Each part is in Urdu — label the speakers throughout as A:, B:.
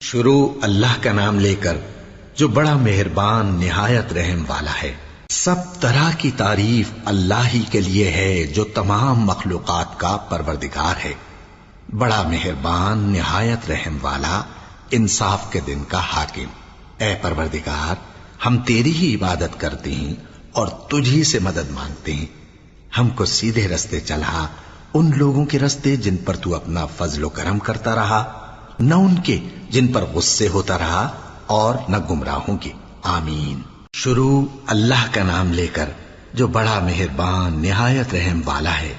A: شروع اللہ کا نام لے کر جو بڑا مہربان نہایت رحم والا ہے۔ سب طرح کی تعریف اللہ ہی کے لیے ہے جو تمام مخلوقات کا پروردگار ہے، بڑا مہربان نہایت رحم والا، انصاف کے دن کا حاکم۔ اے پروردگار، ہم تیری ہی عبادت کرتے ہیں اور تجھ ہی سے مدد مانگتے ہیں۔ ہم کو سیدھے رستے چلا، ان لوگوں کے رستے جن پر تو اپنا فضل و کرم کرتا رہا، نہ ان کے جن پر غصے ہوتا رہا، اور نہ گمراہوں کے۔ آمین۔ شروع اللہ کا نام لے کر جو بڑا مہربان نہایت رحم والا ہے۔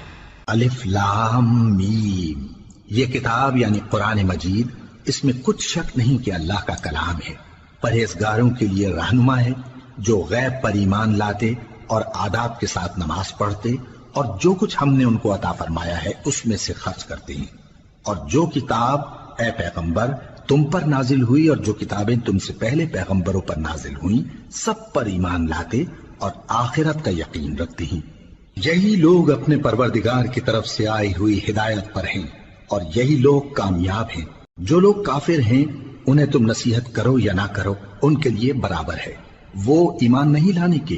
A: الف لام میم۔ یہ کتاب یعنی قرآن مجید، اس میں کچھ شک نہیں کہ اللہ کا کلام ہے، پرہیزگاروں کے لیے رہنما ہے، جو غیب پر ایمان لاتے اور آداب کے ساتھ نماز پڑھتے اور جو کچھ ہم نے ان کو عطا فرمایا ہے اس میں سے خرچ کرتے ہیں، اور جو کتاب اے پیغمبر تم پر نازل ہوئی اور جو کتابیں تم سے پہلے پیغمبروں پر نازل ہوئیں سب پر ایمان لاتے اور آخرت کا یقین رکھتے ہیں۔ یہی لوگ اپنے پروردگار کی طرف سے آئی ہوئی ہدایت پر ہیں اور یہی لوگ کامیاب ہیں۔ جو لوگ کافر ہیں انہیں تم نصیحت کرو یا نہ کرو ان کے لیے برابر ہے، وہ ایمان نہیں لانے کے۔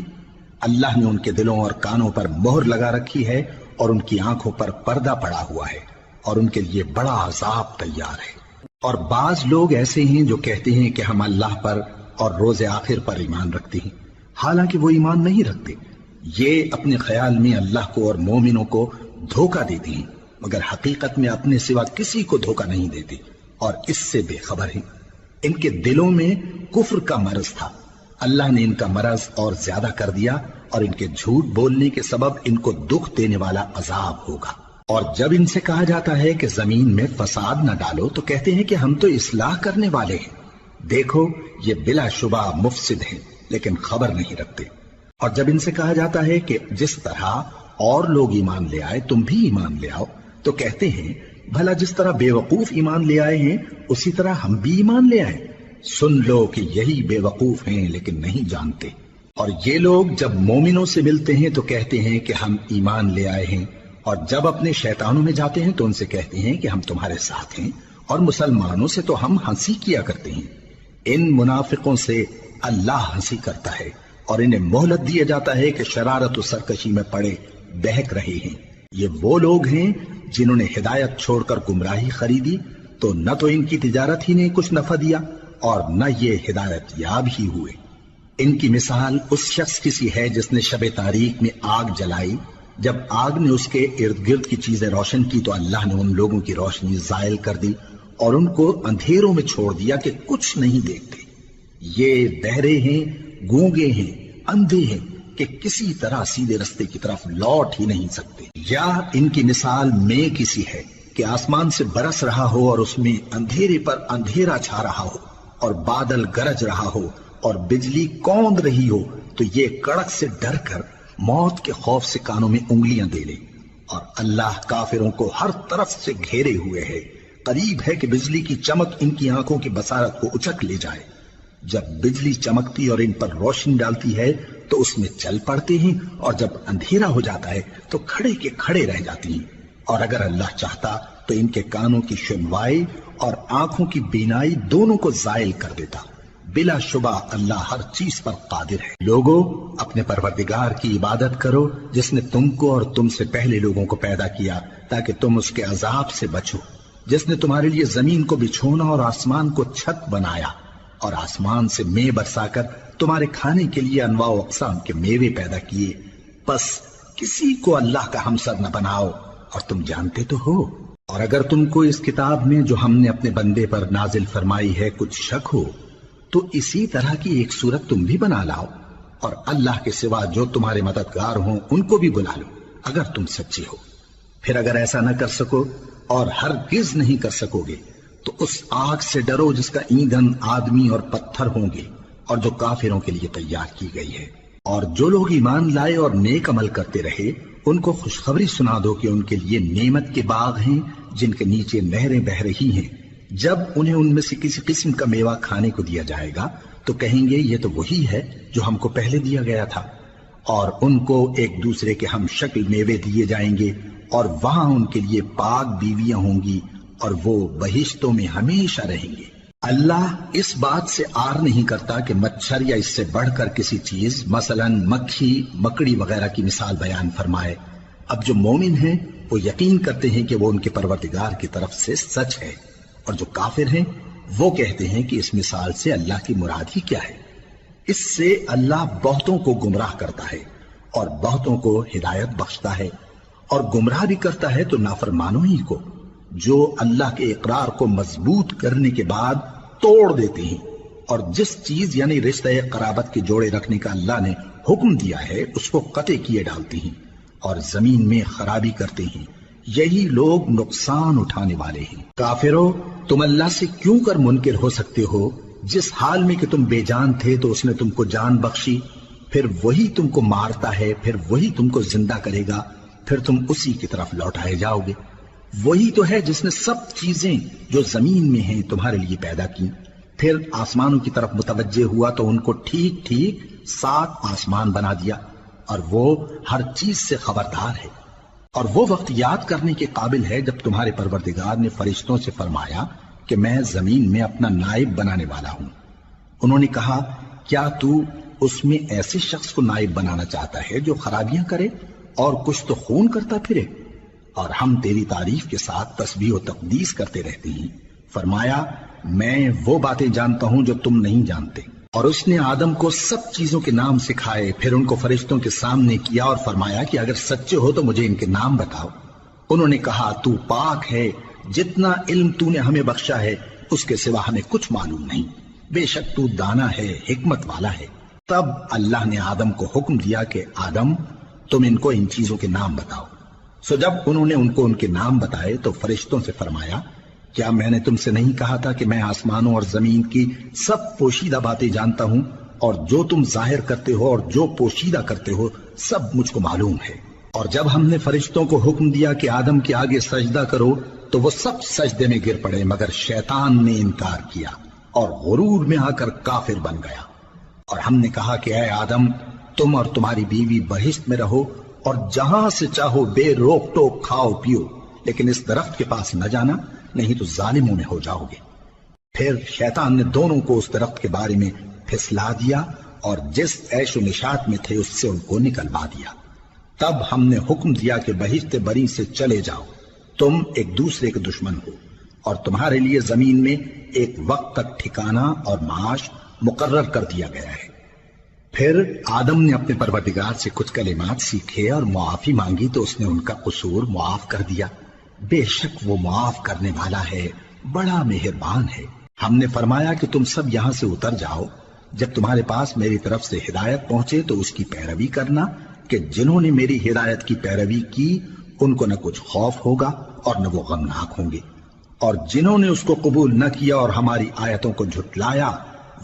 A: اللہ نے ان کے دلوں اور کانوں پر مہر لگا رکھی ہے اور ان کی آنکھوں پر پردہ پڑا ہوا ہے اور ان کے لیے بڑا عذاب تیار ہے۔ اور بعض لوگ ایسے ہیں جو کہتے ہیں کہ ہم اللہ پر اور روز آخر پر ایمان رکھتے ہیں، حالانکہ وہ ایمان نہیں رکھتے۔ یہ اپنے خیال میں اللہ کو اور مومنوں کو دھوکہ دیتے ہیں، مگر حقیقت میں اپنے سوا کسی کو دھوکہ نہیں دیتے اور اس سے بے خبر ہیں۔ ان کے دلوں میں کفر کا مرض تھا، اللہ نے ان کا مرض اور زیادہ کر دیا اور ان کے جھوٹ بولنے کے سبب ان کو دکھ دینے والا عذاب ہوگا۔ اور جب ان سے کہا جاتا ہے کہ زمین میں فساد نہ ڈالو تو کہتے ہیں کہ ہم تو اصلاح کرنے والے ہیں۔ دیکھو یہ بلا شبہ مفسد ہیں لیکن خبر نہیں رکھتے۔ اور جب ان سے کہا جاتا ہے کہ جس طرح اور لوگ ایمان لے آئے تم بھی ایمان لے آؤ تو کہتے ہیں بھلا جس طرح بے وقوف ایمان لے آئے ہیں اسی طرح ہم بھی ایمان لے آئے۔ سن لو کہ یہی بے وقوف ہیں لیکن نہیں جانتے۔ اور یہ لوگ جب مومنوں سے ملتے ہیں تو کہتے ہیں کہ ہم ایمان لے آئے ہیں، اور جب اپنے شیطانوں میں جاتے ہیں تو ان سے کہتے ہیں کہ ہم تمہارے ساتھ ہیں، اور مسلمانوں سے تو ہم ہنسی کیا کرتے ہیں۔ ان منافقوں سے اللہ ہنسی کرتا ہے اور انہیں مہلت دیا جاتا ہے کہ شرارت و سرکشی میں پڑے بہک رہے ہیں۔ یہ وہ لوگ ہیں جنہوں نے ہدایت چھوڑ کر گمراہی خریدی، تو نہ تو ان کی تجارت ہی نے کچھ نفع دیا اور نہ یہ ہدایت یاب ہی ہوئے۔ ان کی مثال اس شخص کی سی ہے جس نے شب تاریک میں آگ جلائی، جب آگ نے اس کے ارد گرد کی چیزیں روشن کی تو اللہ نے ان لوگوں کی روشنی زائل کر دی اور ان کو اندھیروں میں چھوڑ دیا کہ کچھ نہیں دیکھتے۔ یہ بہرے ہیں، گونگے ہیں، اندھے ہیں کہ کسی طرح سیدھے رستے کی طرف لوٹ ہی نہیں سکتے۔ یا ان کی مثال میں کسی ہے کہ آسمان سے برس رہا ہو اور اس میں اندھیرے پر اندھیرا چھا رہا ہو اور بادل گرج رہا ہو اور بجلی کوند رہی ہو، تو یہ کڑک سے ڈر کر موت کے خوف سے کانوں میں انگلیاں دے لے۔ اور اللہ کافروں کو ہر طرف سے گھیرے ہوئے ہے، قریب ہے کہ بجلی کی چمک ان کی آنکھوں کی بصارت کو اچک لے جائے۔ جب بجلی چمکتی اور ان پر روشنی ڈالتی ہے تو اس میں چل پڑتے ہیں، اور جب اندھیرا ہو جاتا ہے تو کھڑے کے کھڑے رہ جاتی ہیں۔ اور اگر اللہ چاہتا تو ان کے کانوں کی سنوائی اور آنکھوں کی بینائی دونوں کو زائل کر دیتا۔ بلا شبہ اللہ ہر چیز پر قادر ہے۔ لوگوں اپنے پروردگار کی عبادت کرو جس نے تم کو اور تم سے پہلے لوگوں کو پیدا کیا تاکہ تم اس کے عذاب سے بچو، جس نے تمہارے لیے زمین کو بچھونا اور آسمان کو چھت بنایا اور آسمان سے مے برسا کر تمہارے کھانے کے لیے انواع و اقسام کے میوے پیدا کیے۔ پس کسی کو اللہ کا ہمسر نہ بناؤ اور تم جانتے تو ہو۔ اور اگر تم کو اس کتاب میں جو ہم نے اپنے بندے پر نازل فرمائی ہے کچھ شک ہو تو اسی طرح کی ایک صورت تم بھی بنا لاؤ، اور اللہ کے سوا جو تمہارے مددگار ہوں ان کو بھی بلا لو اگر تم سچے ہو۔ پھر اگر ایسا نہ کر سکو اور ہرگز نہیں کر سکو گے تو اس آگ سے ڈرو جس کا ایندھن آدمی اور پتھر ہوں گے اور جو کافروں کے لیے تیار کی گئی ہے۔ اور جو لوگ ایمان لائے اور نیک عمل کرتے رہے ان کو خوشخبری سنا دو کہ ان کے لیے نعمت کے باغ ہیں جن کے نیچے نہریں بہہ رہی ہیں۔ جب انہیں ان میں سے کسی قسم کا میوہ کھانے کو دیا جائے گا تو کہیں گے یہ تو وہی ہے جو ہم کو پہلے دیا گیا تھا، اور ان کو ایک دوسرے کے ہم شکل میوے دیے جائیں گے اور وہاں ان کے لیے پاک بیویاں ہوں گی اور وہ بہشتوں میں ہمیشہ رہیں گے۔ اللہ اس بات سے آر نہیں کرتا کہ مچھر یا اس سے بڑھ کر کسی چیز مثلاً مکھی مکڑی وغیرہ کی مثال بیان فرمائے۔ اب جو مومن ہیں وہ یقین کرتے ہیں کہ وہ ان کے پروردگار کی طرف سے سچ ہے، اور جو کافر ہیں وہ کہتے ہیں کہ اس مثال سے اللہ کی مراد ہی کیا ہے۔ اس سے اللہ بہتوں کو گمراہ کرتا ہے اور بہتوں کو ہدایت بخشتا ہے، اور گمراہ بھی کرتا ہے تو نافرمانوں ہی کو، جو اللہ کے اقرار کو مضبوط کرنے کے بعد توڑ دیتے ہیں، اور جس چیز یعنی رشتہ قرابت کے جوڑے رکھنے کا اللہ نے حکم دیا ہے اس کو قطع کیے ڈالتے ہیں اور زمین میں خرابی کرتے ہیں۔ یہی لوگ نقصان اٹھانے والے ہیں۔ کافرو، تم اللہ سے کیوں کر منکر ہو سکتے ہو؟ جس حال میں کہ تم بے جان تھے تو اس نے تم کو جان بخشی، پھر وہی تم کو مارتا ہے، پھر وہی تم کو زندہ کرے گا، پھر تم اسی کی طرف لوٹائے جاؤ گے۔ وہی تو ہے جس نے سب چیزیں جو زمین میں ہیں تمہارے لیے پیدا کی، پھر آسمانوں کی طرف متوجہ ہوا تو ان کو ٹھیک ٹھیک 7 آسمان بنا دیا، اور وہ ہر چیز سے خبردار ہے۔ اور وہ وقت یاد کرنے کے قابل ہے جب تمہارے پروردگار نے فرشتوں سے فرمایا کہ میں زمین میں اپنا نائب بنانے والا ہوں۔ انہوں نے کہا، کیا تو اس میں ایسے شخص کو نائب بنانا چاہتا ہے جو خرابیاں کرے اور کچھ تو خون کرتا پھرے؟ اور ہم تیری تعریف کے ساتھ تسبیح و تقدیس کرتے رہتے ہیں۔ فرمایا، میں وہ باتیں جانتا ہوں جو تم نہیں جانتے۔ اور اس نے آدم کو سب چیزوں کے نام سکھائے، پھر ان کو فرشتوں کے سامنے کیا اور فرمایا کہ اگر سچے ہو تو مجھے ان کے نام بتاؤ۔ انہوں نے کہا، تو پاک ہے، جتنا علم تو نے ہمیں بخشا ہے اس کے سوا ہمیں کچھ معلوم نہیں، بے شک تو دانا ہے، حکمت والا ہے۔ تب اللہ نے آدم کو حکم دیا کہ آدم، تم ان کو ان چیزوں کے نام بتاؤ۔ سو جب انہوں نے ان کو ان کے نام بتائے تو فرشتوں سے فرمایا، کیا میں نے تم سے نہیں کہا تھا کہ میں آسمانوں اور زمین کی سب پوشیدہ باتیں جانتا ہوں، اور جو تم ظاہر کرتے ہو اور جو پوشیدہ کرتے ہو سب مجھ کو معلوم ہے۔ اور جب ہم نے فرشتوں کو حکم دیا کہ آدم کے آگے سجدہ کرو تو وہ سب سجدے میں گر پڑے، مگر شیطان نے انکار کیا اور غرور میں آ کر کافر بن گیا۔ اور ہم نے کہا کہ اے آدم، تم اور تمہاری بیوی بہشت میں رہو اور جہاں سے چاہو بے روک ٹوک کھاؤ پیو، لیکن اس درخت کے پاس نہ جانا، نہیں تو ظالموں میں ہو جاؤ گے۔ پھر شیطان نے دونوں کو اس درخت کے بارے میں پھسلا دیا اور جس عیش و نشاط میں تھے اس سے ان کو نکلوا دیا۔ تب ہم نے حکم دیا کہ بہشت بری سے چلے جاؤ، تم ایک دوسرے کے دشمن ہو، اور تمہارے لیے زمین میں ایک وقت تک ٹھکانہ اور معاش مقرر کر دیا گیا ہے۔ پھر آدم نے اپنے پروردگار سے کچھ کلمات سیکھے اور معافی مانگی تو اس نے ان کا قصور معاف کر دیا۔ بے شک وہ معاف کرنے والا ہے، بڑا مہربان ہے۔ ہم نے فرمایا کہ تم سب یہاں سے اتر جاؤ، جب تمہارے پاس میری طرف سے ہدایت پہنچے تو اس کی پیروی کرنا، کہ جنہوں نے میری ہدایت کی پیروی کی ان کو نہ کچھ خوف ہوگا اور نہ وہ غمناک ہوں گے، اور جنہوں نے اس کو قبول نہ کیا اور ہماری آیتوں کو جھٹلایا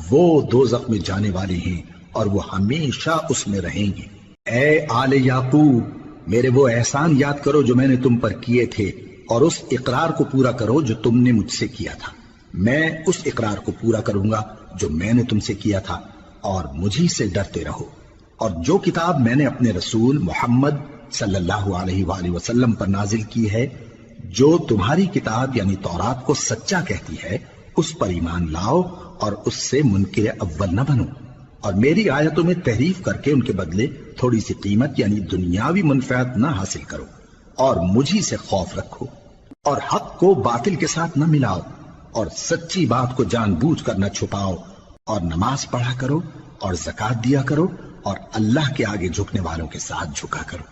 A: وہ دوزخ میں جانے والے ہیں اور وہ ہمیشہ اس میں رہیں گے۔ اے آل یعقوب، میرے وہ احسان یاد کرو جو میں نے تم پر کیے تھے، اور اس اقرار کو پورا کرو جو تم نے مجھ سے کیا تھا۔ میں اس اقرار کو پورا کروں گا جو میں نے تم سے کیا تھا، اور مجھی سے ڈرتے رہو۔ اور جو کتاب میں نے اپنے رسول محمد صلی اللہ علیہ وآلہ وسلم پر نازل کی ہے، جو تمہاری کتاب یعنی تورات کو سچا کہتی ہے، اس پر ایمان لاؤ اور اس سے منکر اول نہ بنو، اور میری آیتوں میں تحریف کر کے ان کے بدلے تھوڑی سی قیمت یعنی دنیاوی منفعت نہ حاصل کرو، اور مجھی سے خوف رکھو، اور حق کو باطل کے ساتھ نہ ملاؤ، اور سچی بات کو جان بوجھ کر نہ چھپاؤ، اور نماز پڑھا کرو اور زکوٰۃ دیا کرو، اور اللہ کے آگے جھکنے والوں کے ساتھ جھکا کرو۔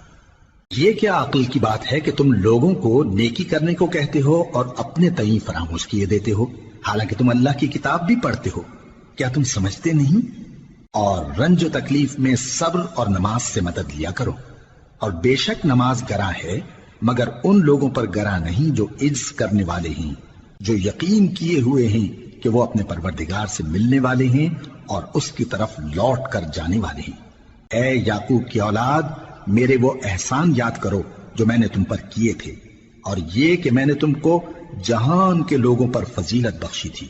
A: یہ کیا عقل کی بات ہے کہ تم لوگوں کو نیکی کرنے کو کہتے ہو اور اپنے تئیں فراموش کیے دیتے ہو، حالانکہ تم اللہ کی کتاب بھی پڑھتے ہو؟ کیا تم سمجھتے نہیں؟ اور رنج و تکلیف میں صبر اور نماز سے مدد لیا کرو، اور بے شک نماز گراں ہے، مگر ان لوگوں پر گراں نہیں جو عجز کرنے والے ہیں، جو یقین کیے ہوئے ہیں کہ وہ اپنے پروردگار سے ملنے والے ہیں اور اس کی طرف لوٹ کر جانے والے ہیں۔ اے یعقوب کی اولاد، میرے وہ احسان یاد کرو جو میں نے تم پر کیے تھے، اور یہ کہ میں نے تم کو جہان کے لوگوں پر فضیلت بخشی تھی۔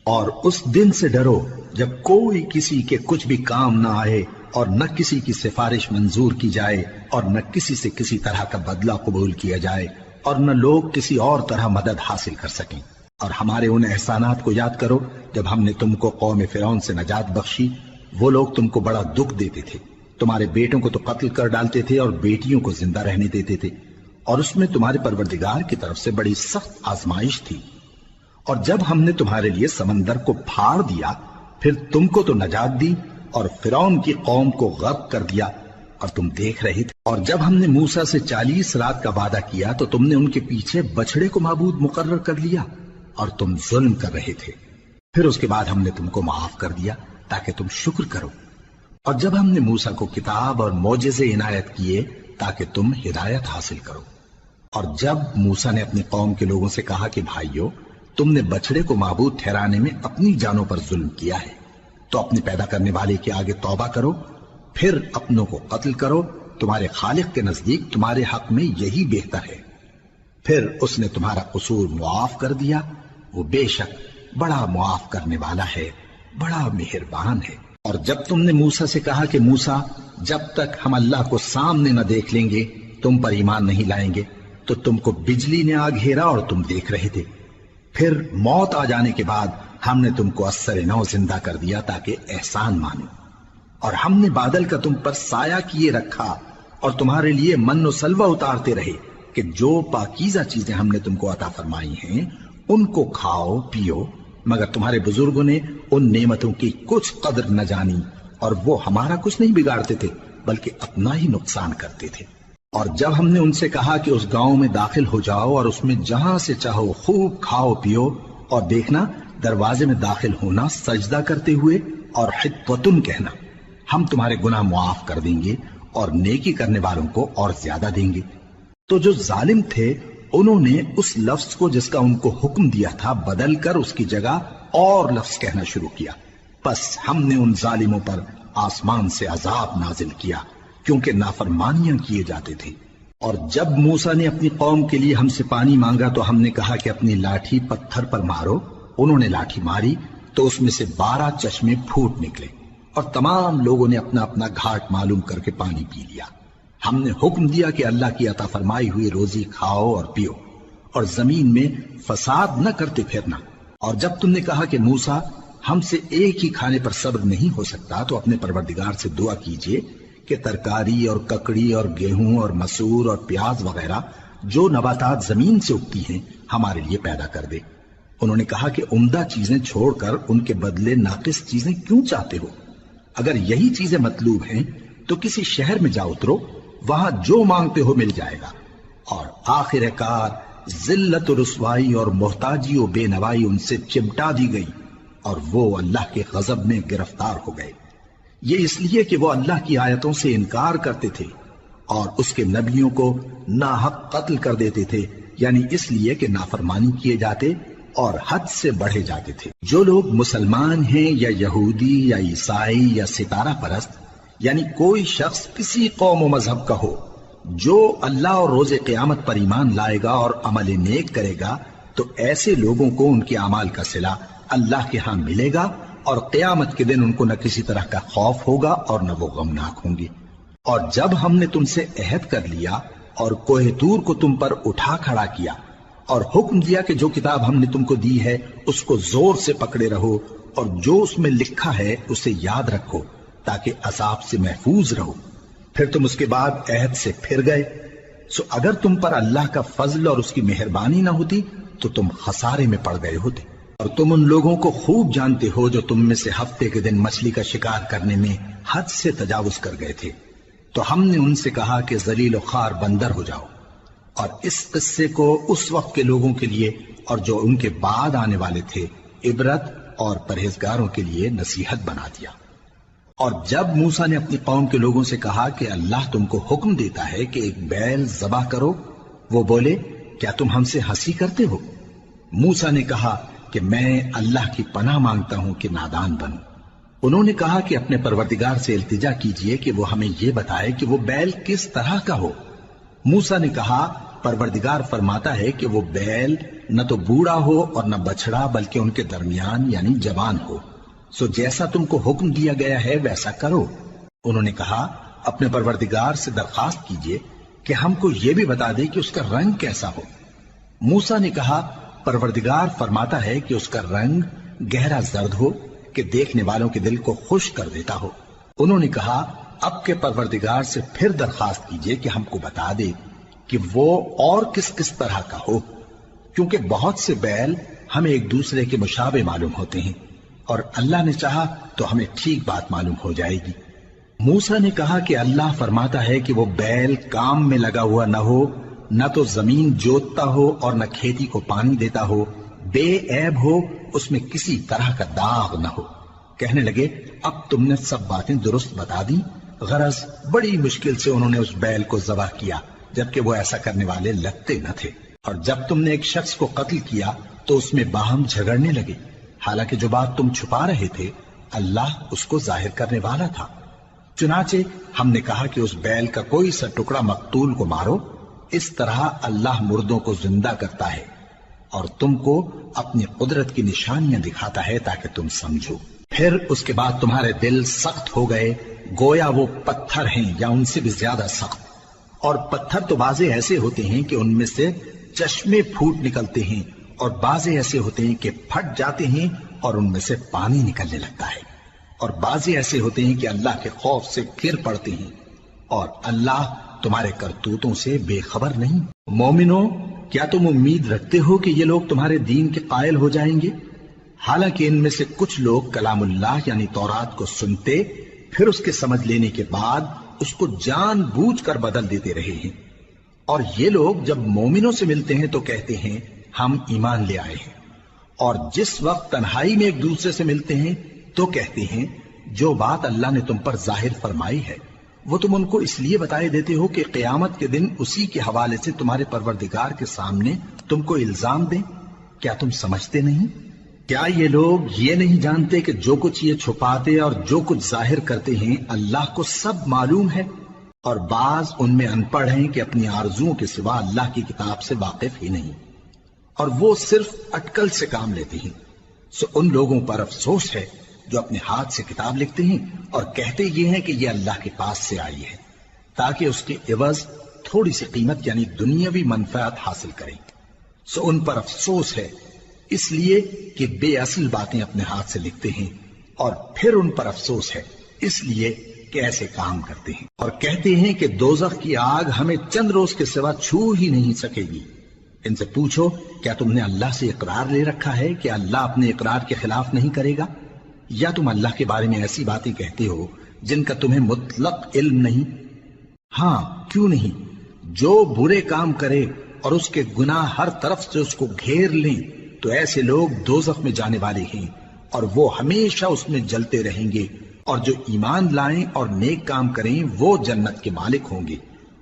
A: اور اس دن سے ڈرو جب کوئی کسی کے کچھ بھی کام نہ آئے، اور نہ کسی کی سفارش منظور کی جائے، اور نہ کسی سے کسی طرح کا بدلہ قبول کیا جائے، اور نہ لوگ کسی اور طرح مدد حاصل کر سکیں۔ اور ہمارے ان احسانات کو یاد کرو جب ہم نے تم کو قوم فرعون سے نجات بخشی، وہ لوگ تم کو بڑا دکھ دیتے تھے، تمہارے بیٹوں کو تو قتل کر ڈالتے تھے اور بیٹیوں کو زندہ رہنے دیتے تھے، اور اس میں تمہارے پروردگار کی طرف سے بڑی سخت آزمائش تھی۔ اور جب ہم نے تمہارے لیے سمندر کو پھاڑ دیا، پھر تم کو تو نجات دی اور فرعون کی قوم کو غرق کر دیا، اور تم دیکھ رہے تھے۔ اور جب ہم نے موسیٰ سے 40 رات کا وعدہ کیا تو تم نے ان کے پیچھے بچڑے کو معبود مقرر کر لیا اور تم ظلم کر رہے تھے۔ پھر اس کے بعد ہم نے تم کو معاف کر دیا تاکہ تم شکر کرو۔ اور جب ہم نے موسیٰ کو کتاب اور معجزے عنایت کیے تاکہ تم ہدایت حاصل کرو۔ اور جب موسیٰ نے اپنی قوم کے لوگوں سے کہا کہ بھائیو، تم نے بچڑے کو معبود ٹھہرانے میں اپنی جانوں پر ظلم کیا ہے، تو اپنے پیدا کرنے والے کے آگے توبہ کرو، پھر اپنوں کو قتل کرو، تمہارے خالق کے نزدیک تمہارے حق میں یہی بہتر ہے۔ پھر اس نے تمہارا قصور معاف کر دیا، وہ بے شک بڑا معاف کرنے والا ہے، بڑا مہربان ہے۔ اور جب تم نے موسیٰ سے کہا کہ موسیٰ، جب تک ہم اللہ کو سامنے نہ دیکھ لیں گے تم پر ایمان نہیں لائیں گے، تو تم کو بجلی نے آ گھیرا اور تم دیکھ رہے تھے۔ پھر موت آ جانے کے بعد ہم نے تم کو اثر نو زندہ کر دیا تاکہ احسان مانو۔ اور ہم نے بادل کا تم پر سایہ کیے رکھا اور تمہارے لیے من و سلوہ اتارتے رہے کہ جو پاکیزہ چیزیں ہم نے تم کو عطا فرمائی ہیں ان کو کھاؤ پیو، مگر تمہارے بزرگوں نے ان نعمتوں کی کچھ قدر نہ جانی، اور وہ ہمارا کچھ نہیں بگاڑتے تھے بلکہ اپنا ہی نقصان کرتے تھے۔ اور جب ہم نے ان سے کہا کہ اس گاؤں میں داخل ہو جاؤ اور اس میں جہاں سے چاہو خوب کھاؤ پیو، اور دیکھنا دروازے میں داخل ہونا سجدہ کرتے ہوئے اور حطوتن کہنا، ہم تمہارے گناہ معاف کر دیں گے اور نیکی کرنے والوں کو اور زیادہ دیں گے۔ تو جو ظالم تھے انہوں نے اس لفظ کو جس کا ان کو حکم دیا تھا بدل کر اس کی جگہ اور لفظ کہنا شروع کیا، پس ہم نے ان ظالموں پر آسمان سے عذاب نازل کیا کیونکہ نافرمانیاں کیے جاتے تھے۔ اور جب موسیٰ نے اپنی قوم کے لیے ہم سے پانی مانگا تو ہم نے کہا کہ اپنی لاٹھی پتھر پر مارو، انہوں نے لاٹھی ماری تو اس میں سے 12 چشمے پھوٹ نکلے، اور تمام لوگوں نے اپنا اپنا گھاٹ معلوم کر کے پانی پی لیا۔ ہم نے حکم دیا کہ اللہ کی عطا فرمائی ہوئی روزی کھاؤ اور پیو، اور زمین میں فساد نہ کرتے پھرنا۔ اور جب تم نے کہا کہ موسیٰ، ہم سے ایک ہی کھانے پر صبر نہیں ہو سکتا، تو اپنے پروردگار سے دعا کیجئے کہ ترکاری اور ککڑی اور گیہوں اور مسور اور پیاز وغیرہ جو نباتات زمین سے اگتی ہیں ہمارے لیے پیدا کر دے۔ انہوں نے کہا کہ عمدہ چیزیں چھوڑ کر ان کے بدلے ناقص چیزیں کیوں چاہتے ہو؟ اگر یہی چیزیں مطلوب ہیں تو کسی شہر میں جا اترو، وہاں جو مانگتے ہو مل جائے گا۔ اور آخر کار ذلت و رسوائی اور محتاجی و بے نوائی ان سے چمٹا دی گئی، اور وہ اللہ کے غضب میں گرفتار ہو گئے، یہ اس لیے کہ وہ اللہ کی آیتوں سے انکار کرتے تھے اور اس کے نبیوں کو ناحق قتل کر دیتے تھے، یعنی اس لیے کہ نافرمانی کیے جاتے اور حد سے بڑھے جاتے تھے۔ جو لوگ مسلمان ہیں یا یہودی یا عیسائی یا ستارہ پرست، یعنی کوئی شخص کسی قوم و مذہب کا ہو، جو اللہ اور روز قیامت پر ایمان لائے گا اور عمل نیک کرے گا، تو ایسے لوگوں کو ان کے اعمال کا صلہ اللہ کے ہاں ملے گا، اور قیامت کے دن ان کو نہ کسی طرح کا خوف ہوگا اور نہ وہ غمناک ہوں گے۔ اور جب ہم نے تم سے عہد کر لیا اور کوہ طور کو تم پر اٹھا کھڑا کیا اور حکم دیا کہ جو کتاب ہم نے تم کو دی ہے اس کو زور سے پکڑے رہو، اور جو اس میں لکھا ہے اسے یاد رکھو تاکہ عذاب سے محفوظ رہو، پھر تم اس کے بعد عہد سے پھر گئے، سو اگر تم پر اللہ کا فضل اور اس کی مہربانی نہ ہوتی تو تم خسارے میں پڑ گئے ہوتے۔ اور تم ان لوگوں کو خوب جانتے ہو جو تم میں سے ہفتے کے دن مچھلی کا شکار کرنے میں حد سے تجاوز کر گئے تھے، تو ہم نے ان سے کہا کہ ذلیل و خوار بندر ہو جاؤ، اور اس قصے کو اس وقت کے لوگوں کے لیے اور جو ان کے بعد آنے والے تھے عبرت اور پرہیزگاروں کے لیے نصیحت بنا دیا۔ اور جب موسیٰ نے اپنی قوم کے لوگوں سے کہا کہ اللہ تم کو حکم دیتا ہے کہ ایک بیل ذبح کرو، وہ بولے کیا تم ہم سے ہنسی کرتے ہو؟ موسیٰ نے کہا کہ میں اللہ کی پناہ مانگتا ہوں کہ نادان بنوں۔ انہوں نے کہا کہ اپنے پروردگار سے التجا کیجئے کہ وہ ہمیں یہ بتائے کہ وہ بیل کس طرح کا ہو۔ موسیٰ نے کہا پروردگار فرماتا ہے کہ وہ بیل نہ تو بوڑھا ہو اور نہ بچڑا بلکہ ان کے درمیان یعنی جوان ہو، سو جیسا تم کو حکم دیا گیا ہے ویسا کرو۔ انہوں نے کہا اپنے پروردگار سے درخواست کیجئے کہ ہم کو یہ بھی بتا دے کہ اس کا رنگ کیسا ہو۔ موسیٰ نے کہا پروردگار فرماتا ہے کہ اس کا رنگ گہرا زرد ہو کہ دیکھنے والوں کے دل کو خوش کر دیتا ہو۔ انہوں نے کہا اب کے پروردگار سے پھر درخواست کیجئے کہ ہم کو بتا دے کہ وہ اور کس کس طرح کا ہو، کیونکہ بہت سے بیل ہمیں ایک دوسرے کے مشابہ معلوم ہوتے ہیں، اور اللہ نے چاہا تو ہمیں ٹھیک بات معلوم ہو جائے گی۔ موسیٰ نے کہا کہ اللہ فرماتا ہے کہ وہ بیل کام میں لگا ہوا نہ ہو، نہ تو زمین جوتتا ہو اور نہ کھیتی کو پانی دیتا ہو، بے عیب ہو، اس میں کسی طرح کا داغ نہ ہو۔ کہنے لگے اب تم نے سب باتیں درست بتا دی۔ غرض بڑی مشکل سے انہوں نے اس بیل کو ذبح کیا، جبکہ وہ ایسا کرنے والے لگتے نہ تھے۔ اور جب تم نے ایک شخص کو قتل کیا تو اس میں باہم جھگڑنے لگے، حالانکہ جو بات تم چھپا رہے تھے اللہ اس کو ظاہر کرنے والا تھا۔ چنانچہ ہم نے کہا کہ اس بیل کا کوئی سا ٹکڑا مقتول کو مارو، اس طرح اللہ مردوں کو زندہ کرتا ہے اور تم کو اپنی قدرت کی نشانیاں دکھاتا ہے تاکہ تم سمجھو۔ پھر اس کے بعد تمہارے دل سخت ہو گئے، گویا وہ پتھر ہیں یا ان سے بھی زیادہ سخت۔ اور پتھر تو بعضے ایسے ہوتے ہیں کہ ان میں سے چشمے پھوٹ نکلتے ہیں، اور بعضے ایسے ہوتے ہیں کہ پھٹ جاتے ہیں اور ان میں سے پانی نکلنے لگتا ہے، اور بعضے ایسے ہوتے ہیں کہ اللہ کے خوف سے گر پڑتے ہیں، اور اللہ تمہارے کرتوتوں سے بے خبر نہیں۔ مومنو، کیا تم امید رکھتے ہو کہ یہ لوگ تمہارے دین کے قائل ہو جائیں گے؟ حالانکہ ان میں سے کچھ لوگ کلام اللہ یعنی تورات کو سنتے، پھر اس کے سمجھ لینے کے بعد اس کو جان بوجھ کر بدل دیتے رہے ہیں، اور یہ لوگ جب مومنوں سے ملتے ہیں تو کہتے ہیں ہم ایمان لے آئے ہیں، اور جس وقت تنہائی میں ایک دوسرے سے ملتے ہیں تو کہتے ہیں جو بات اللہ نے تم پر ظاہر فرمائی ہے وہ تم ان کو اس لیے بتائے دیتے ہو کہ قیامت کے دن اسی کے حوالے سے تمہارے پروردگار کے سامنے تم کو الزام دیں۔ کیا تم سمجھتے نہیں؟ کیا یہ لوگ یہ نہیں جانتے کہ جو کچھ یہ چھپاتے اور جو کچھ ظاہر کرتے ہیں اللہ کو سب معلوم ہے؟ اور بعض ان میں ان پڑھ ہیں کہ اپنی آرزوؤں کے سوا اللہ کی کتاب سے واقف ہی نہیں، اور وہ صرف اٹکل سے کام لیتے ہیں۔ سو ان لوگوں پر افسوس ہے جو اپنے ہاتھ سے کتاب لکھتے ہیں اور کہتے یہ ہیں کہ یہ اللہ کے پاس سے آئی ہے، تاکہ اس کے عوض تھوڑی سی قیمت یعنی دنیاوی منفعت حاصل کریں۔ سو ان پر افسوس ہے اس لیے کہ بے اصل باتیں اپنے ہاتھ سے لکھتے ہیں، اور پھر ان پر افسوس ہے اس لیے کہ ایسے کام کرتے ہیں، اور کہتے ہیں کہ دوزخ کی آگ ہمیں چند روز کے سوا چھو ہی نہیں سکے گی۔ ان سے پوچھو کیا تم نے اللہ سے اقرار لے رکھا ہے کہ اللہ اپنے اقرار کے خلاف نہیں کرے گا، یا تم اللہ کے بارے میں ایسی باتیں کہتے ہو جن کا تمہیں مطلق علم نہیں؟ ہاں کیوں نہیں، جو برے کام کرے اور اس کے گناہ ہر طرف سے اس کو گھیر لیں تو ایسے لوگ دوزخ میں جانے والے ہیں، اور وہ ہمیشہ اس میں جلتے رہیں گے، اور جو ایمان لائیں اور نیک کام کریں وہ جنت کے مالک ہوں گے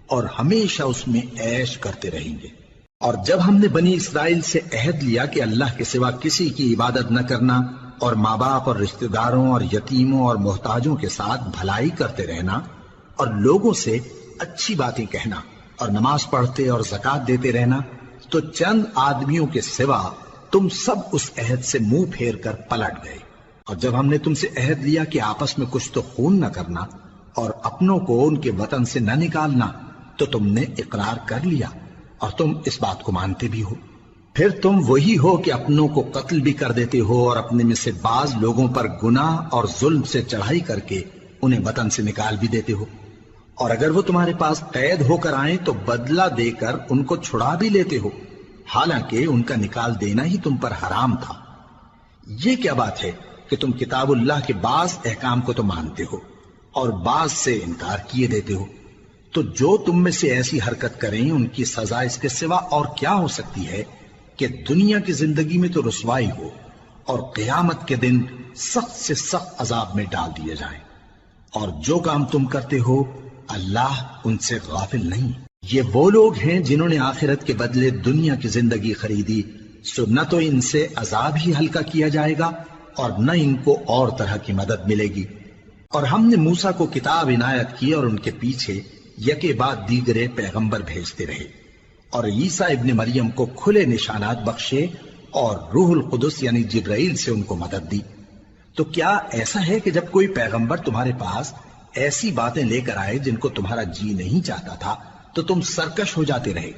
A: اور ہمیشہ اس میں عیش کرتے رہیں گے۔ اور جب ہم نے بنی اسرائیل سے عہد لیا کہ اللہ کے سوا کسی کی عبادت نہ کرنا، اور ماں باپ اور رشتہ داروں اور یتیموں اور محتاجوں کے ساتھ بھلائی کرتے رہنا، اور لوگوں سے اچھی باتیں کہنا، اور نماز پڑھتے اور زکوٰۃ دیتے رہنا، تو چند آدمیوں کے سوا تم سب اس عہد سے منہ پھیر کر پلٹ گئے۔ اور جب ہم نے تم سے عہد لیا کہ آپس میں کچھ تو خون نہ کرنا اور اپنوں کو ان کے وطن سے نہ نکالنا، تو تم نے اقرار کر لیا اور تم اس بات کو مانتے بھی ہو۔ پھر تم وہی ہو کہ اپنوں کو قتل بھی کر دیتے ہو، اور اپنے میں سے بعض لوگوں پر گناہ اور ظلم سے چڑھائی کر کے انہیں وطن سے نکال بھی دیتے ہو، اور اگر وہ تمہارے پاس قید ہو کر آئیں تو بدلہ دے کر ان کو چھڑا بھی لیتے ہو، حالانکہ ان کا نکال دینا ہی تم پر حرام تھا۔ یہ کیا بات ہے کہ تم کتاب اللہ کے بعض احکام کو تو مانتے ہو اور بعض سے انکار کیے دیتے ہو؟ تو جو تم میں سے ایسی حرکت کریں ان کی سزا اس کے سوا اور کیا ہو سکتی ہے کہ دنیا کی زندگی میں تو رسوائی ہو اور قیامت کے دن سخت سے سخت عذاب میں ڈال دیے جائیں۔ اور جو کام تم کرتے ہو اللہ ان سے غافل نہیں۔ یہ وہ لوگ ہیں جنہوں نے آخرت کے بدلے دنیا کی زندگی خریدی، سو نہ تو ان سے عذاب ہی ہلکا کیا جائے گا اور نہ ان کو اور طرح کی مدد ملے گی۔ اور ہم نے موسیٰ کو کتاب عنایت کی اور ان کے پیچھے یکے بعد دیگرے پیغمبر بھیجتے رہے، اور عیسیٰ ابن مریم کو کھلے نشانات بخشے اور روح القدس یعنی جبرائیل سے ان کو مدد دی۔ تو کیا ایسا ہے کہ جب کوئی پیغمبر تمہارے پاس ایسی باتیں لے کر آئے جن کو تمہارا جی نہیں چاہتا تھا تو تم سرکش ہو جاتے رہے،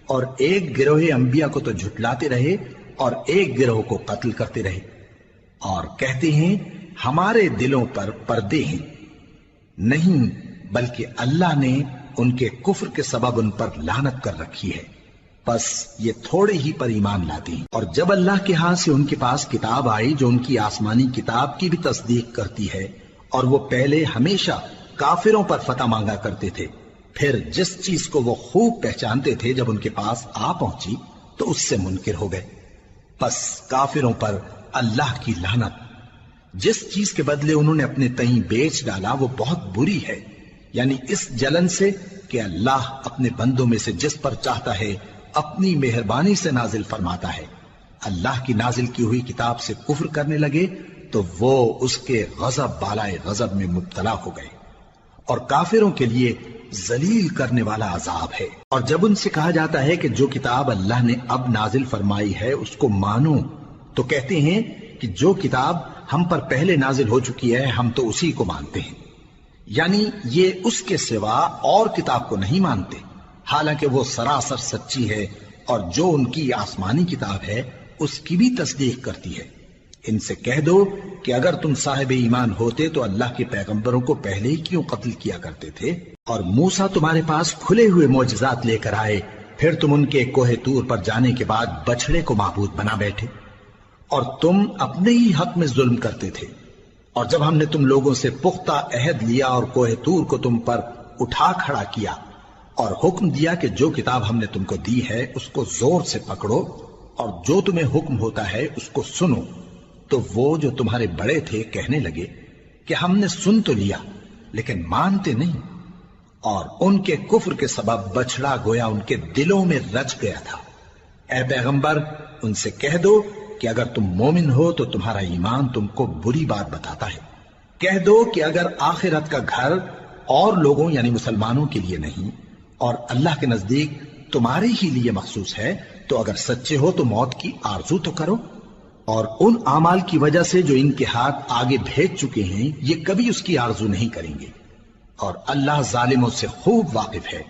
A: اور ایک گروہ انبیاء کو تو جھٹلاتے رہے اور ایک گروہ کو قتل کرتے رہے؟ اور کہتے ہیں ہمارے دلوں پر پردے ہیں، نہیں بلکہ اللہ نے ان کے کفر کے سبب ان پر لعنت کر رکھی ہے، بس یہ تھوڑے ہی پر ایمان لاتے ہیں۔ اور جب اللہ کے ہاں سے ان کے پاس کتاب آئی جو ان کی آسمانی کتاب کی بھی تصدیق کرتی ہے، اور وہ پہلے ہمیشہ کافروں پر فتح مانگا کرتے تھے، پھر جس چیز کو وہ خوب پہچانتے تھے جب ان کے پاس آ پہنچی تو اس سے منکر ہو گئے، بس کافروں پر اللہ کی لعنت۔ جس چیز کے بدلے انہوں نے اپنے تئیں بیچ ڈالا وہ بہت بری ہے، یعنی اس جلن سے کہ اللہ اپنے بندوں میں سے جس پر چاہتا ہے اپنی مہربانی سے نازل فرماتا ہے۔ اللہ کی نازل کی ہوئی کتاب سے کفر کرنے لگے تو وہ اس کے غضب بالائے غضب میں مبتلا ہو گئے، اور کافروں کے لیے ذلیل کرنے والا عذاب ہے۔ اور جب ان سے کہا جاتا ہے کہ جو کتاب اللہ نے اب نازل فرمائی ہے اس کو مانو، تو کہتے ہیں کہ جو کتاب ہم پر پہلے نازل ہو چکی ہے ہم تو اسی کو مانتے ہیں، یعنی یہ اس کے سوا اور کتاب کو نہیں مانتے، حالانکہ وہ سراسر سچی ہے، اور جو ان کی آسمانی کتاب ہے اس کی بھی تصدیق کرتی ہے۔ ان سے کہہ دو کہ اگر تم صاحب ایمان ہوتے تو اللہ کے پیغمبروں کو پہلے ہی کیوں قتل کیا کرتے تھے؟ اور موسیٰ تمہارے پاس کھلے ہوئے معجزات لے کر آئے، پھر تم ان کے کوہ طور پر جانے کے بعد بچڑے کو معبود بنا بیٹھے، اور تم اپنے ہی حق میں ظلم کرتے تھے۔ اور جب ہم نے تم لوگوں سے پختہ عہد لیا اور کوہ طور کو تم پر اٹھا کھڑا کیا اور حکم دیا کہ جو کتاب ہم نے تم کو دی ہے اس کو زور سے پکڑو اور جو تمہیں حکم ہوتا ہے اس کو سنو، تو وہ جو تمہارے بڑے تھے کہنے لگے کہ ہم نے سن تو لیا لیکن مانتے نہیں، اور ان کے کفر کے سبب بچڑا گویا ان کے دلوں میں رچ گیا تھا۔ اے پیغمبر ان سے کہہ دو کہ اگر تم مومن ہو تو تمہارا ایمان تم کو بری بات بتاتا ہے۔ کہہ دو کہ اگر آخرت کا گھر اور لوگوں یعنی مسلمانوں کے لیے نہیں اور اللہ کے نزدیک تمہارے ہی لیے مخصوص ہے تو اگر سچے ہو تو موت کی آرزو تو کرو، اور ان اعمال کی وجہ سے جو ان کے ہاتھ آگے بھیج چکے ہیں یہ کبھی اس کی آرزو نہیں کریں گے، اور اللہ ظالموں سے خوب واقف ہے۔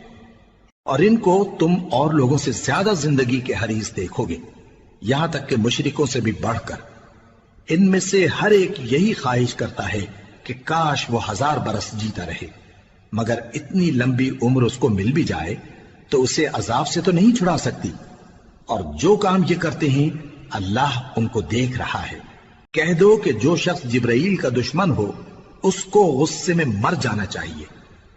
A: اور ان کو تم اور لوگوں سے زیادہ زندگی کے حریص دیکھو گے، یہاں تک کہ مشرکوں سے بھی بڑھ کر۔ ان میں سے ہر ایک یہی خواہش کرتا ہے کہ کاش وہ 1000 برس جیتا رہے، مگر اتنی لمبی عمر اس کو مل بھی جائے تو اسے عذاب سے تو نہیں چھڑا سکتی، اور جو کام یہ کرتے ہیں اللہ ان کو دیکھ رہا ہے۔ کہہ دو کہ جو شخص جبرائیل کا دشمن ہو اس کو غصے میں مر جانا چاہیے،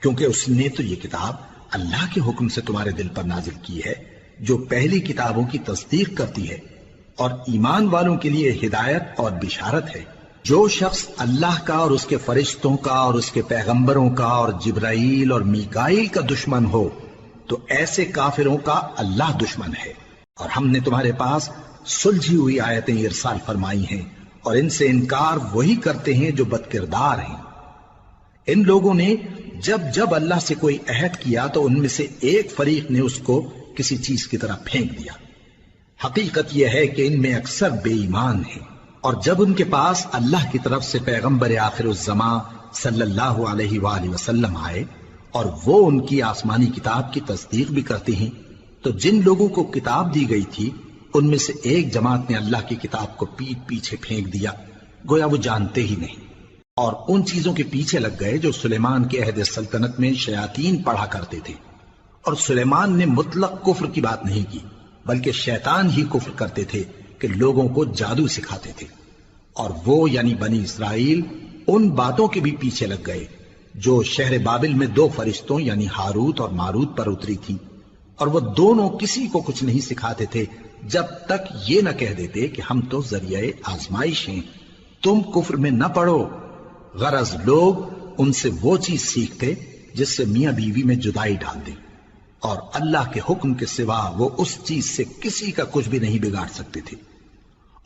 A: کیونکہ اس نے تو یہ کتاب اللہ کے حکم سے تمہارے دل پر نازل کی ہے جو پہلی کتابوں کی تصدیق کرتی ہے، اور ایمان والوں کے لیے ہدایت اور بشارت ہے۔ جو شخص اللہ کا اور اس کے فرشتوں کا اور اس کے پیغمبروں کا اور جبرائیل اور میکائیل کا دشمن ہو تو ایسے کافروں کا اللہ دشمن ہے۔ اور ہم نے تمہارے پاس سلجھی ہوئی آیتیں ارسال فرمائی ہیں، اور ان سے انکار وہی کرتے ہیں جو بد کردار ہیں۔ ان لوگوں نے جب جب اللہ سے کوئی عہد کیا تو ان میں سے ایک فریق نے اس کو کسی چیز کی طرح پھینک دیا۔ حقیقت یہ ہے کہ ان میں اکثر بے ایمان ہیں، اور جب ان کے پاس اللہ کی طرف سے پیغمبر آخر الزماں صلی اللہ علیہ وآلہ وسلم آئے اور وہ ان کی آسمانی کتاب کی تصدیق بھی کرتے ہیں، تو جن لوگوں کو کتاب دی گئی تھی ان میں سے ایک جماعت نے اللہ کی کتاب کو پیٹ پیچھے پھینک دیا، گویا وہ جانتے ہی نہیں، اور ان چیزوں کے پیچھے لگ گئے جو سلیمان کے عہد سلطنت میں شیاطین پڑھا کرتے تھے۔ اور سلیمان نے مطلق کفر کی بات نہیں کی، بلکہ شیطان ہی کفر کرتے تھے کہ لوگوں کو جادو سکھاتے تھے، اور وہ یعنی بنی اسرائیل ان باتوں کے بھی پیچھے لگ گئے جو شہر بابل میں 2 فرشتوں یعنی ہاروت اور ماروت پر اتری تھی، اور وہ دونوں کسی کو کچھ نہیں سکھاتے تھے جب تک یہ نہ کہہ دیتے کہ ہم تو ذریعہ آزمائش ہیں، تم کفر میں نہ پڑو۔ غرض لوگ ان سے وہ چیز سیکھتے جس سے میاں بیوی میں جدائی ڈال دیں، اور اللہ کے حکم کے سوا وہ اس چیز سے کسی کا کچھ بھی نہیں بگاڑ سکتے تھے،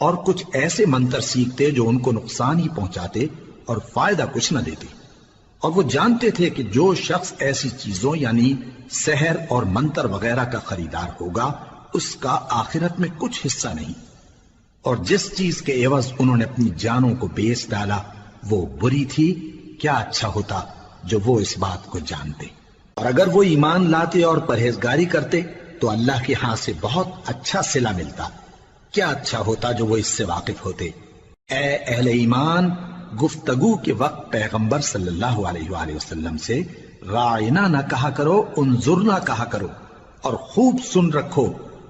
A: اور کچھ ایسے منتر سیکھتے جو ان کو نقصان ہی پہنچاتے اور فائدہ کچھ نہ دیتے، اور وہ جانتے تھے کہ جو شخص ایسی چیزوں یعنی سحر اور منتر وغیرہ کا خریدار ہوگا اس کا آخرت میں کچھ حصہ نہیں، اور جس چیز کے عوض انہوں نے اپنی جانوں کو بیچ ڈالا وہ بری تھی، کیا اچھا ہوتا جو وہ اس بات کو جانتے۔ اور اگر وہ ایمان لاتے اور پرہیزگاری کرتے تو اللہ کے ہاں سے بہت اچھا صلہ ملتا، کیا اچھا ہوتا جو وہ اس سے واقف ہوتے۔ اے اہل ایمان، گفتگو کے وقت پیغمبر صلی اللہ علیہ وآلہ وسلم سے رائنا نہ کہا کرو، انظرنا کہا کرو، اور خوب سن رکھو،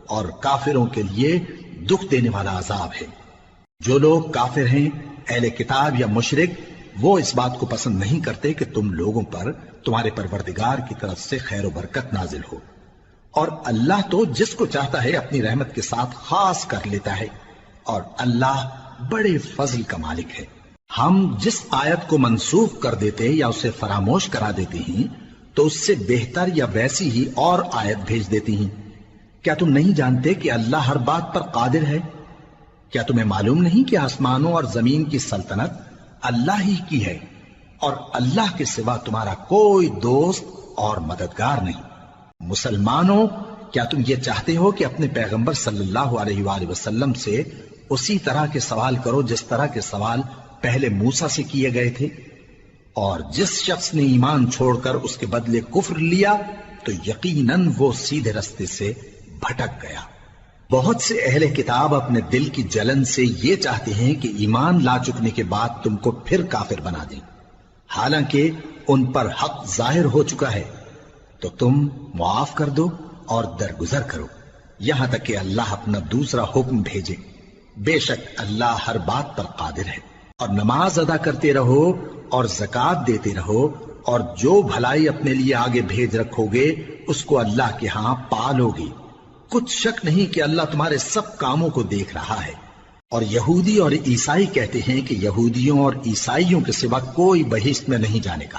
A: اور کافروں کے لیے دکھ دینے والا عذاب ہے۔ جو لوگ کافر ہیں، اہل کتاب یا مشرک، وہ اس بات کو پسند نہیں کرتے کہ تم لوگوں پر تمہارے پروردگار کی طرف سے خیر و برکت نازل ہو، اور اللہ تو جس کو چاہتا ہے اپنی رحمت کے ساتھ خاص کر لیتا ہے، اور اللہ بڑے فضل کا مالک ہے۔ ہم جس آیت کو منسوخ کر دیتے یا اسے فراموش کرا دیتے ہیں تو اس سے بہتر یا ویسی ہی اور آیت بھیج دیتی ہیں۔ کیا تم نہیں جانتے کہ اللہ ہر بات پر قادر ہے؟ کیا تمہیں معلوم نہیں کہ آسمانوں اور زمین کی سلطنت اللہ ہی کی ہے، اور اللہ کے سوا تمہارا کوئی دوست اور مددگار نہیں؟ مسلمانوں، کیا تم یہ چاہتے ہو کہ اپنے پیغمبر صلی اللہ علیہ وآلہ وسلم سے اسی طرح کے سوال کرو جس طرح کے سوال پہلے موسیٰ سے کیے گئے تھے؟ اور جس شخص نے ایمان چھوڑ کر اس کے بدلے کفر لیا تو یقیناً وہ سیدھے رستے سے بھٹک گیا۔ بہت سے اہل کتاب اپنے دل کی جلن سے یہ چاہتے ہیں کہ ایمان لا چکنے کے بعد تم کو پھر کافر بنا دیں، حالانکہ ان پر حق ظاہر ہو چکا ہے۔ تو تم معاف کر دو اور درگزر کرو یہاں تک کہ اللہ اپنا دوسرا حکم بھیجے۔ بے شک اللہ ہر بات پر قادر ہے۔ اور نماز ادا کرتے رہو اور زکوٰۃ دیتے رہو، اور جو بھلائی اپنے لیے آگے بھیج رکھو گے اس کو اللہ کے ہاں پالو گے۔ کچھ شک نہیں کہ اللہ تمہارے سب کاموں کو دیکھ رہا ہے۔ اور یہودی اور عیسائی کہتے ہیں کہ یہودیوں اور عیسائیوں کے سوا کوئی بہشت میں نہیں جانے کا۔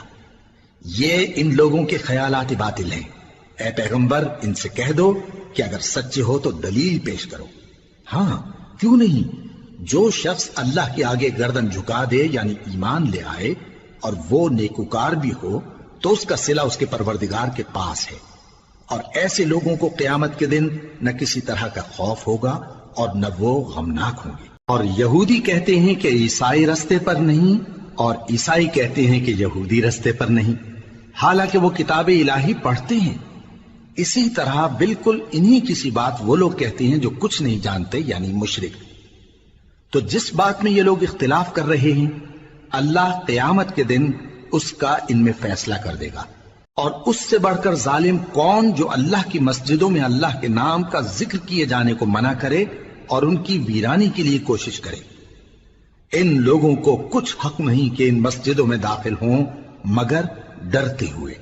A: یہ ان لوگوں کے خیالات باطل ہیں۔ اے پیغمبر، ان سے کہہ دو کہ اگر سچے ہو تو دلیل پیش کرو۔ ہاں، کیوں نہیں؟ جو شخص اللہ کے آگے گردن جھکا دے یعنی ایمان لے آئے اور وہ نیکوکار بھی ہو تو اس کا صلہ اس کے پروردگار کے پاس ہے، اور ایسے لوگوں کو قیامت کے دن نہ کسی طرح کا خوف ہوگا اور نہ وہ غمناک ہوں گے۔ اور یہودی کہتے ہیں کہ عیسائی رستے پر نہیں، اور عیسائی کہتے ہیں کہ یہودی رستے پر نہیں، حالانکہ وہ کتاب الہی پڑھتے ہیں۔ اسی طرح بالکل انہی کسی بات وہ لوگ کہتے ہیں جو کچھ نہیں جانتے یعنی مشرک۔ تو جس بات میں یہ لوگ اختلاف کر رہے ہیں اللہ قیامت کے دن اس کا ان میں فیصلہ کر دے گا۔ اور اس سے بڑھ کر ظالم کون جو اللہ کی مسجدوں میں اللہ کے نام کا ذکر کیے جانے کو منع کرے اور ان کی ویرانی کے لیے کوشش کرے۔ ان لوگوں کو کچھ حق نہیں کہ ان مسجدوں میں داخل ہوں مگر ڈرتے ہوئے۔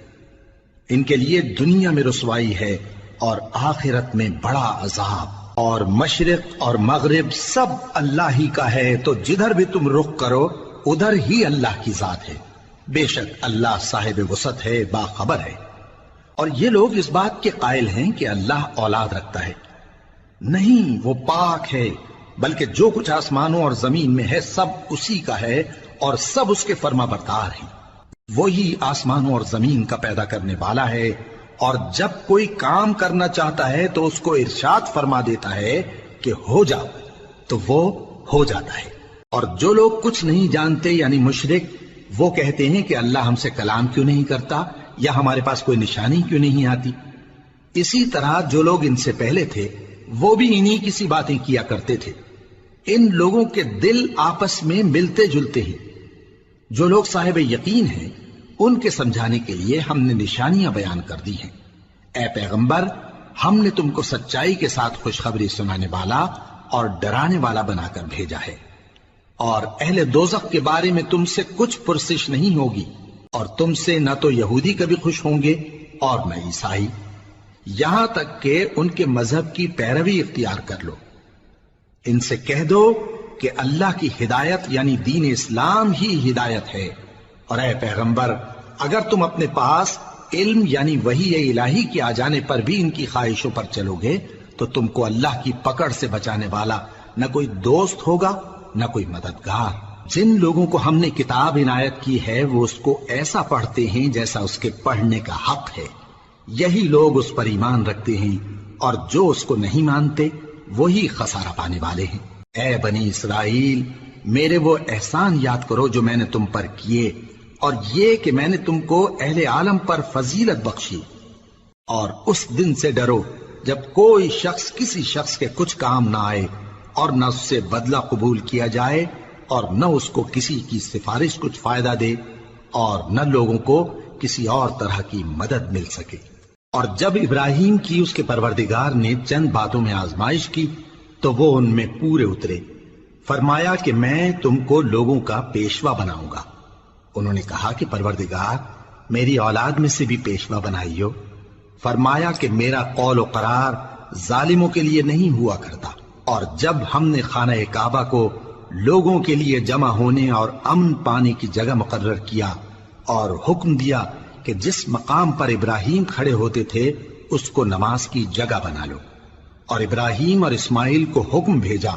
A: ان کے لیے دنیا میں رسوائی ہے اور آخرت میں بڑا عذاب۔ اور مشرق اور مغرب سب اللہ ہی کا ہے، تو جدھر بھی تم رخ کرو ادھر ہی اللہ کی ذات ہے۔ بے شک اللہ صاحب وسعت ہے، باخبر ہے۔ اور یہ لوگ اس بات کے قائل ہیں کہ اللہ اولاد رکھتا ہے۔ نہیں، وہ پاک ہے، بلکہ جو کچھ آسمانوں اور زمین میں ہے سب اسی کا ہے، اور سب اس کے فرما بردار ہیں۔ وہی آسمانوں اور زمین کا پیدا کرنے والا ہے، اور جب کوئی کام کرنا چاہتا ہے تو اس کو ارشاد فرما دیتا ہے کہ ہو جا، تو وہ ہو جاتا ہے۔ اور جو لوگ کچھ نہیں جانتے یعنی مشرک، وہ کہتے ہیں کہ اللہ ہم سے کلام کیوں نہیں کرتا، یا ہمارے پاس کوئی نشانی کیوں نہیں آتی۔ اسی طرح جو لوگ ان سے پہلے تھے وہ بھی انہی کسی باتیں کیا کرتے تھے۔ ان لوگوں کے دل آپس میں ملتے جلتے ہیں۔ جو لوگ صاحب یقین ہیں ان کے سمجھانے کے لیے ہم نے نشانیاں بیان کر دی ہیں۔ اے پیغمبر، ہم نے تم کو سچائی کے ساتھ خوشخبری سنانے والا اور ڈرانے والا بنا کر بھیجا ہے، اور اہل دوزخ کے بارے میں تم سے کچھ پرسش نہیں ہوگی، اور تم سے نہ تو یہودی کبھی خوش ہوں گے اور نہ عیسائی، یہاں تک کہ ان کے مذہب کی پیروی اختیار کر لو۔ ان سے کہہ دو کہ اللہ کی ہدایت یعنی دین اسلام ہی ہدایت ہے، اور اے پیغمبر اگر تم اپنے پاس علم یعنی وحی الہی کے آ جانے پر بھی ان کی خواہشوں پر چلو گے تو تم کو اللہ کی پکڑ سے بچانے والا نہ کوئی دوست ہوگا نہ کوئی مددگار۔ جن لوگوں کو ہم نے کتاب عنایت کی ہے وہ اس کو ایسا پڑھتے ہیں جیسا اس کے پڑھنے کا حق ہے، یہی لوگ اس پر ایمان رکھتے ہیں، اور جو اس کو نہیں مانتے وہی خسارہ پانے والے ہیں۔ اے بنی اسرائیل، میرے وہ احسان یاد کرو جو میں نے تم پر کیے، اور یہ کہ میں نے تم کو اہل عالم پر فضیلت بخشی، اور اس دن سے ڈرو جب کوئی شخص کسی شخص کے کچھ کام نہ آئے اور نہ اس سے بدلہ قبول کیا جائے اور نہ اس کو کسی کی سفارش کچھ فائدہ دے اور نہ لوگوں کو کسی اور طرح کی مدد مل سکے۔ اور جب ابراہیم کی اس کے پروردگار نے چند باتوں میں آزمائش کی تو وہ ان میں پورے اترے۔ فرمایا کہ میں تم کو لوگوں کا پیشوا بناؤں گا۔ انہوں نے کہا کہ پروردگار میری اولاد میں سے بھی پیشوا بنائیو۔ فرمایا کہ میرا قول و قرار ظالموں کے لیے نہیں ہوا کرتا۔ اور جب ہم نے خانہ کعبہ کو لوگوں کے لیے جمع ہونے اور امن پانے کی جگہ مقرر کیا اور حکم دیا کہ جس مقام پر ابراہیم کھڑے ہوتے تھے اس کو نماز کی جگہ بنا لو، اور ابراہیم اور اسماعیل کو حکم بھیجا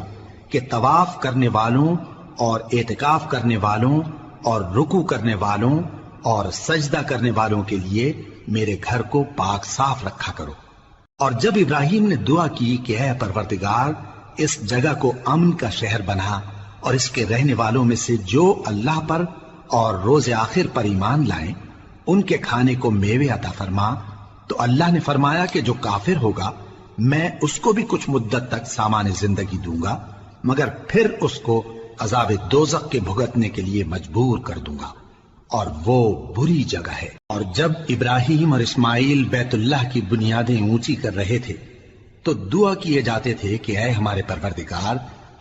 A: کہ طواف کرنے والوں اور اعتکاف کرنے والوں اور رکوع کرنے والوں اور سجدہ کرنے والوں کے لیے میرے گھر کو پاک صاف رکھا کرو۔ اور جب ابراہیم نے دعا کی کہ اے پروردگار اس جگہ کو امن کا شہر بنا اور اس کے رہنے والوں میں سے جو اللہ پر اور روز آخر پر ایمان لائیں ان کے کھانے کو میوے عطا فرما، تو اللہ نے فرمایا کہ جو کافر ہوگا میں اس کو بھی کچھ مدت تک سامان زندگی دوں گا، مگر پھر اس کو عذاب دوزخ کے بھگتنے کے لیے مجبور کر دوں گا، اور وہ بری جگہ ہے۔ اور جب ابراہیم اور اسماعیل بیت اللہ کی بنیادیں اونچی کر رہے تھے تو دعا کیے جاتے تھے کہ اے ہمارے پروردگار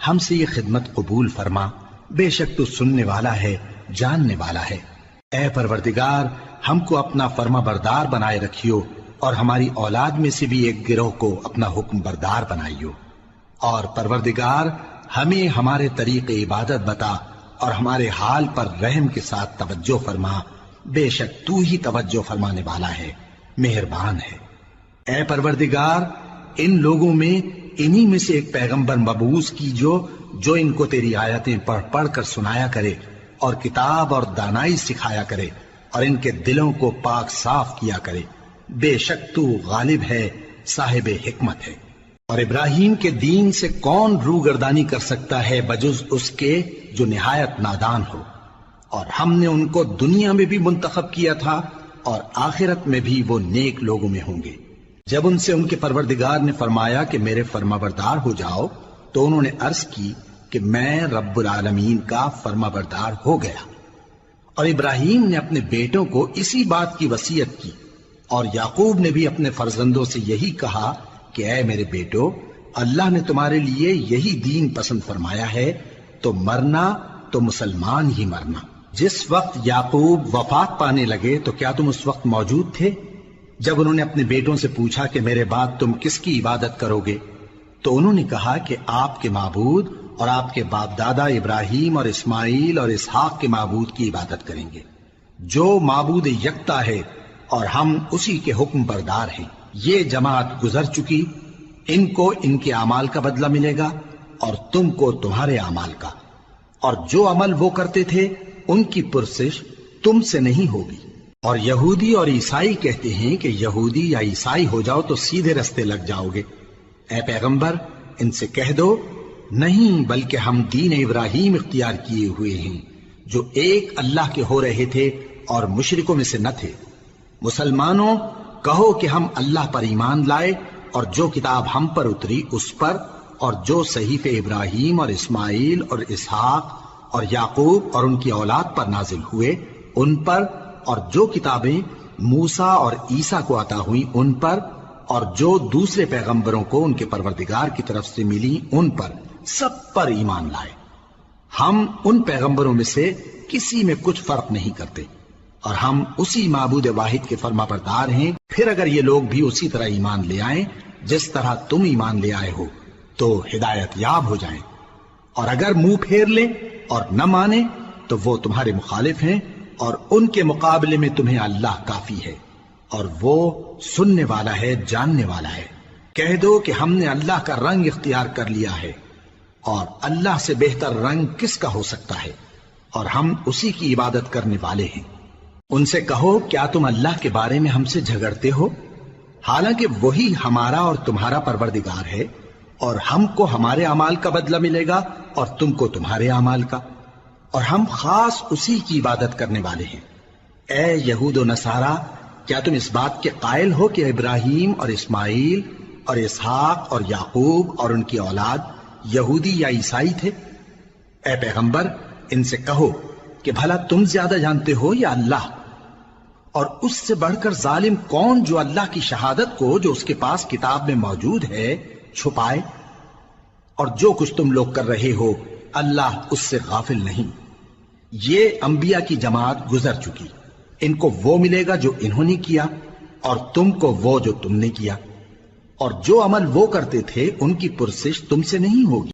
A: ہم سے یہ خدمت قبول فرما، بے شک تو سننے والا ہے، جاننے والا ہے۔ اے پروردگار ہم کو اپنا فرما بردار بنائے رکھیو، اور ہماری اولاد میں سے بھی ایک گروہ کو اپنا حکم بردار بنائیو، اور پروردگار ہمیں ہمارے طریق عبادت بتا اور ہمارے حال پر رحم کے ساتھ توجہ فرما، بے شک تو ہی توجہ فرمانے والا ہے، مہربان ہے۔ اے پروردگار ان لوگوں میں انہی میں سے ایک پیغمبر مبعوث کیجو جو ان کو تیری آیتیں پڑھ پڑھ کر سنایا کرے اور کتاب اور دانائی سکھایا کرے اور ان کے دلوں کو پاک صاف کیا کرے، بے شک تو غالب ہے، صاحب حکمت ہے۔ اور ابراہیم کے دین سے کون روگردانی کر سکتا ہے بجز اس کے جو نہایت نادان ہو، اور ہم نے ان کو دنیا میں بھی منتخب کیا تھا اور آخرت میں بھی وہ نیک لوگوں میں ہوں گے۔ جب ان سے ان کے پروردگار نے فرمایا کہ میرے فرما بردار ہو جاؤ تو انہوں نے عرض کی کہ میں رب العالمین کا فرما بردار ہو گیا۔ اور ابراہیم نے اپنے بیٹوں کو اسی بات کی وصیت کی، اور یعقوب نے بھی اپنے فرزندوں سے یہی کہا کہ اے میرے بیٹو اللہ نے تمہارے لیے یہی دین پسند فرمایا ہے، تو مرنا تو مسلمان ہی مرنا۔ جس وقت یعقوب وفات پانے لگے تو کیا تم اس وقت موجود تھے جب انہوں نے اپنے بیٹوں سے پوچھا کہ میرے بعد تم کس کی عبادت کرو گے؟ تو انہوں نے کہا کہ آپ کے معبود اور آپ کے باپ دادا ابراہیم اور اسماعیل اور اسحاق کے معبود کی عبادت کریں گے، جو معبود یکتا ہے اور ہم اسی کے حکم بردار ہیں۔ یہ جماعت گزر چکی، ان کو ان کے اعمال کا بدلہ ملے گا اور تم کو تمہارے اعمال کا، اور جو عمل وہ کرتے تھے ان کی پرسش تم سے نہیں ہوگی۔ اور یہودی اور عیسائی کہتے ہیں کہ یہودی یا عیسائی ہو جاؤ تو سیدھے رستے لگ جاؤ گے۔ اے پیغمبر ان سے کہہ دو نہیں، بلکہ ہم دین ابراہیم اختیار کیے ہوئے ہیں جو ایک اللہ کے ہو رہے تھے اور مشرکوں میں سے نہ تھے۔ مسلمانوں کہو کہ ہم اللہ پر ایمان لائے اور جو کتاب ہم پر اتری اس پر، اور جو صحیفے ابراہیم اور اسماعیل اور اسحاق اور یعقوب اور ان کی اولاد پر نازل ہوئے ان پر، اور جو کتابیں موسیٰ اور عیسیٰ کو عطا ہوئیں ان پر، اور جو دوسرے پیغمبروں کو ان کے پروردگار کی طرف سے ملی ان پر، سب پر ایمان لائے۔ ہم ان پیغمبروں میں سے کسی میں کچھ فرق نہیں کرتے، اور ہم اسی معبود واحد کے فرما بردار ہیں۔ پھر اگر یہ لوگ بھی اسی طرح ایمان لے آئیں جس طرح تم ایمان لے آئے ہو تو ہدایت یاب ہو جائیں، اور اگر منہ پھیر لیں اور نہ مانیں تو وہ تمہارے مخالف ہیں، اور ان کے مقابلے میں تمہیں اللہ کافی ہے، اور وہ سننے والا ہے، جاننے والا ہے۔ کہہ دو کہ ہم نے اللہ کا رنگ اختیار کر لیا ہے، اور اللہ سے بہتر رنگ کس کا ہو سکتا ہے، اور ہم اسی کی عبادت کرنے والے ہیں۔ ان سے کہو کیا تم اللہ کے بارے میں ہم سے جھگڑتے ہو، حالانکہ وہی ہمارا اور تمہارا پروردگار ہے، اور ہم کو ہمارے اعمال کا بدلہ ملے گا اور تم کو تمہارے اعمال کا، اور ہم خاص اسی کی عبادت کرنے والے ہیں۔ اے یہود و نصارا کیا تم اس بات کے قائل ہو کہ ابراہیم اور اسماعیل اور اسحاق اور یعقوب اور ان کی اولاد یہودی یا عیسائی تھے؟ اے پیغمبر ان سے کہو کہ بھلا تم زیادہ جانتے ہو یا اللہ؟ اور اس سے بڑھ کر ظالم کون جو اللہ کی شہادت کو جو اس کے پاس کتاب میں موجود ہے چھپائے؟ اور جو کچھ تم لوگ کر رہے ہو اللہ اس سے غافل نہیں۔ یہ انبیاء کی جماعت گزر چکی، ان کو وہ ملے گا جو انہوں نے کیا اور تم کو وہ جو تم نے کیا، اور جو عمل وہ کرتے تھے ان کی پرسش تم سے نہیں ہوگی۔